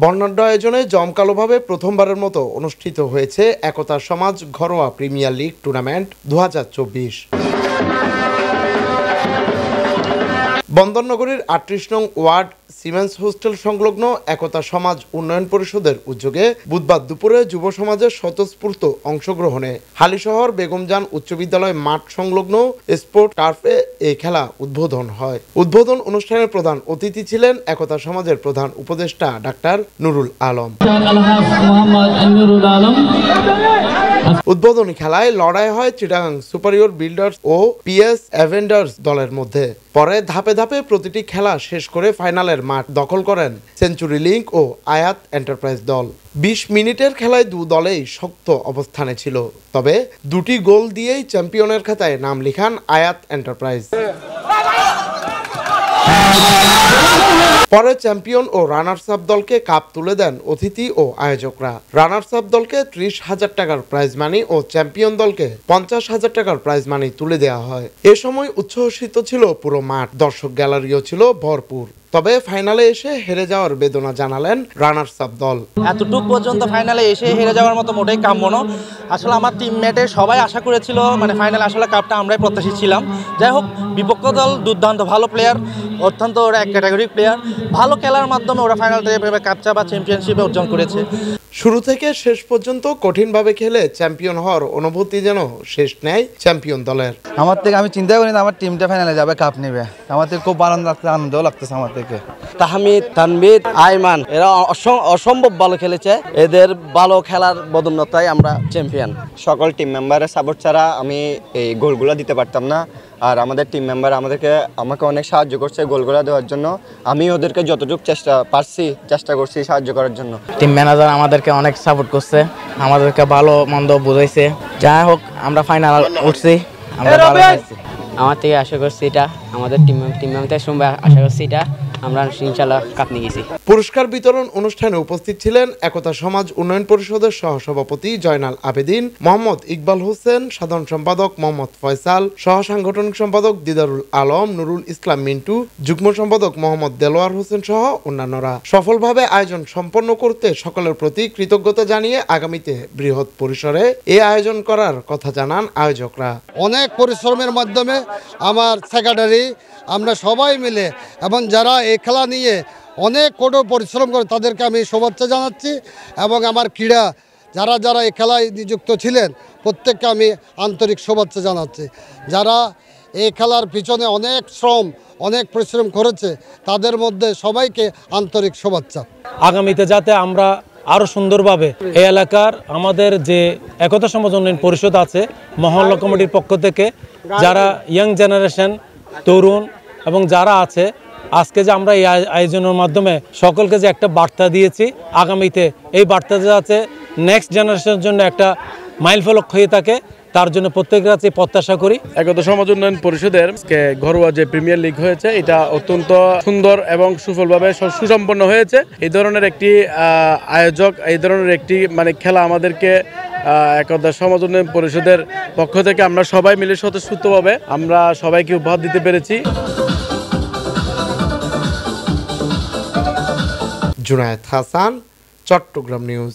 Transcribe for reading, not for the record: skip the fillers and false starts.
বর্ণাঢ্য আয়োজনে জমকালোভাবে প্রথমবারের মতো অনুষ্ঠিত হয়েছে একতা সমাজ ঘরোয়া প্রিমিয়ার লিগ টুর্নামেন্ট 2024। বন্দরনগরীর ৩৮ নং ওয়ার্ড সিমেন্স হোস্টেল সংলগ্ন একতা সমাজ উন্নয়ন পরিষদের উদ্যোগে বুধবার দুপুরে যুব সমাজের স্বতঃস্ফূর্ত অংশগ্রহণে হালিশহর বেগমজান উচ্চ বিদ্যালয় মাঠ সংলগ্ন স্পোর্ট টার্ফে এই খেলা উদ্বোধন হয়। উদ্বোধন অনুষ্ঠানের প্রধান অতিথি ছিলেন একতা সমাজের প্রধান উপদেষ্টা ডাক্তার নুরুল আলম। উদ্বোধনী খেলায় লড়াই হয় চিটাগাং সুপারিয়র বিল্ডার্স ও পিএস অ্যাভেঞ্জার্স দলের মধ্যে। পরে ধাপে ধাপে প্রতিটি খেলা শেষ করে ফাইনালের মাঠ দখল করেন সেঞ্চুরি লিংক ও আয়াত এন্টারপ্রাইজ দল। ২০ মিনিটের খেলায় দু দলেই শক্ত অবস্থানে ছিল, তবে দুটি গোল দিয়েই চ্যাম্পিয়নের খাতায় নাম লিখান আয়াত এন্টারপ্রাইজ। পরে চ্যাম্পিয়ন ও রানার্স আপ দলকে কাপ তুলে দেন অতিথি ও আয়োজকরা। রানার্স আপ দলকে ৩০,০০০ টাকার প্রাইজ মানি ও চ্যাম্পিয়ন দলকে ৫০,০০০ টাকার প্রাইজ মানি তুলে দেওয়া হয়। এ সময় উচ্ছ্বসিত ছিল পুরো মাঠ, দর্শক গ্যালারিও ছিল ভরপুর। তবে ফাইনালে এসে হেরে যাওয়ার বেদনা জানালেন রানার্স আপ দল। এতটুকু পর্যন্ত ফাইনালে এসে হেরে যাওয়ার মতো মোটেই কাম্য না। আসলে আমার টিমমেটে সবাই আশা করেছিল ফাইনালে আসলে কাপটা আমরাই প্রত্যাশী ছিলাম। যাই হোক, বিপক্ষ দল দুর্দান্ত ভালো প্লেয়ার, অত্যন্ত ওরা এক ক্যাটাগরির প্লেয়ার, ভালো খেলার মাধ্যমে ওরা ফাইনালটা কাপটা বা চ্যাম্পিয়নশিপে অর্জন করেছে। শুরু থেকে শেষ পর্যন্ত কঠিনভাবে খেলে চ্যাম্পিয়ন হওয়ার অনুভূতি যেন শেষ নেয় চ্যাম্পিয়ন দলের। আমি চিন্তা করি না আমার টিমটা ফাইনালে যাবে, কাপ নেবে। আমাদের খুব আনন্দ লাগতেছে আমার থেকে। তাহমিদ, তানবিদ, আইমান এরা অসম্ভব ভালো খেলেছে। এদের ভালো খেলার বদন্যতায় আমরা চ্যাম্পিয়ন। সকল টিম মেম্বারের সাপোর্ট ছাড়া আমি এই গোলগুলো দিতে পারতাম না। আর আমাদের টিম মেম্বার আমাকে অনেক সাহায্য করছে গোলগুলো দেওয়ার জন্য। আমি ওদেরকে যতটুকু চেষ্টা করছি সাহায্য করার জন্য। টিম ম্যানেজার আমাদেরকে অনেক সাপোর্ট করছে, আমাদেরকে ভালো মন্দ বুঝাইছে। যাই হোক, আমরা ফাইনাল উঠছি, আমরা ভালো খেলছি। আমার থেকে আশা করছি এটা, আমাদের টিম মেম্বারদের সঙ্গে আশা করছি এটা আমরা ইনশাআল্লাহ কাপ নিয়ে গেছি। পুরস্কার বিতরণ অনুষ্ঠানে উপস্থিত ছিলেন একতা সমাজ উন্নয়ন পরিষদের সহসভাপতি জয়নাল আবেদিন, মোহাম্মদ ইকবাল হোসেন, সাধারণ সম্পাদক মোহাম্মদ ফয়সাল, সহ সাংগঠনিক সম্পাদক দিদারুল আলম, নুরুল ইসলাম মিন্টু, যুগ্ম সম্পাদক মোহাম্মদ দেলোয়ার হোসেন সহ অন্যান্যরা। সফলভাবে আয়োজন সম্পন্ন করতে সকলের প্রতি কৃতজ্ঞতা জানিয়ে আগামীতে বৃহৎ পরিসরে এই আয়োজন করার কথা জানান আয়োজকরা। অনেক পরিশ্রমের মাধ্যমে আমার সেক্রেটারি, আমরা সবাই মিলে এবং যারা এই খেলা নিয়ে অনেক কঠোর পরিশ্রম করে তাদেরকে আমি শুভেচ্ছা জানাচ্ছি। এবং আমার ক্রীড়া যারা এই খেলায় নিযুক্ত ছিলেন প্রত্যেককে আমি আন্তরিক শুভেচ্ছা জানাচ্ছি। যারা এই খেলার পিছনে অনেক শ্রম অনেক পরিশ্রম করেছে তাদের মধ্যে সবাইকে আন্তরিক শুভেচ্ছা। আগামীতে যাতে আমরা আরও সুন্দরভাবে এই এলাকার আমাদের যে একতা সমাজ উন্নয়ন পরিষদ আছে মহল্লা কমিটির পক্ষ থেকে যারা ইয়াং জেনারেশন, তরুণ এবং যারা আছে, আজকে যে আমরা এই আয়োজনের মাধ্যমে সকলকে যে একটা বার্তা দিয়েছি, আগামীতে এই বার্তা যাতে নেক্সট জেনারেশনের জন্য একটা মাইলফলক হয়ে থাকে, তার জন্য প্রত্যেকের কাছে প্রত্যাশা করি। একতা সমাজ উন্নয়ন পরিষদের ঘরোয়া যে প্রিমিয়ার লিগ হয়েছে এটা অত্যন্ত সুন্দর এবং সুফলভাবে সুসম্পন্ন হয়েছে। এই ধরনের একটি আয়োজক, এই ধরনের একটি খেলা আমাদেরকে একতা সমাজ উন্নয়ন পরিষদের পক্ষ থেকে আমরা সবাই মিলে স্বতঃস্ফূর্তভাবে আমরা সবাইকে উপহার দিতে পেরেছি। জুনায়েদ হাসান, চট্টগ্রাম নিউজ।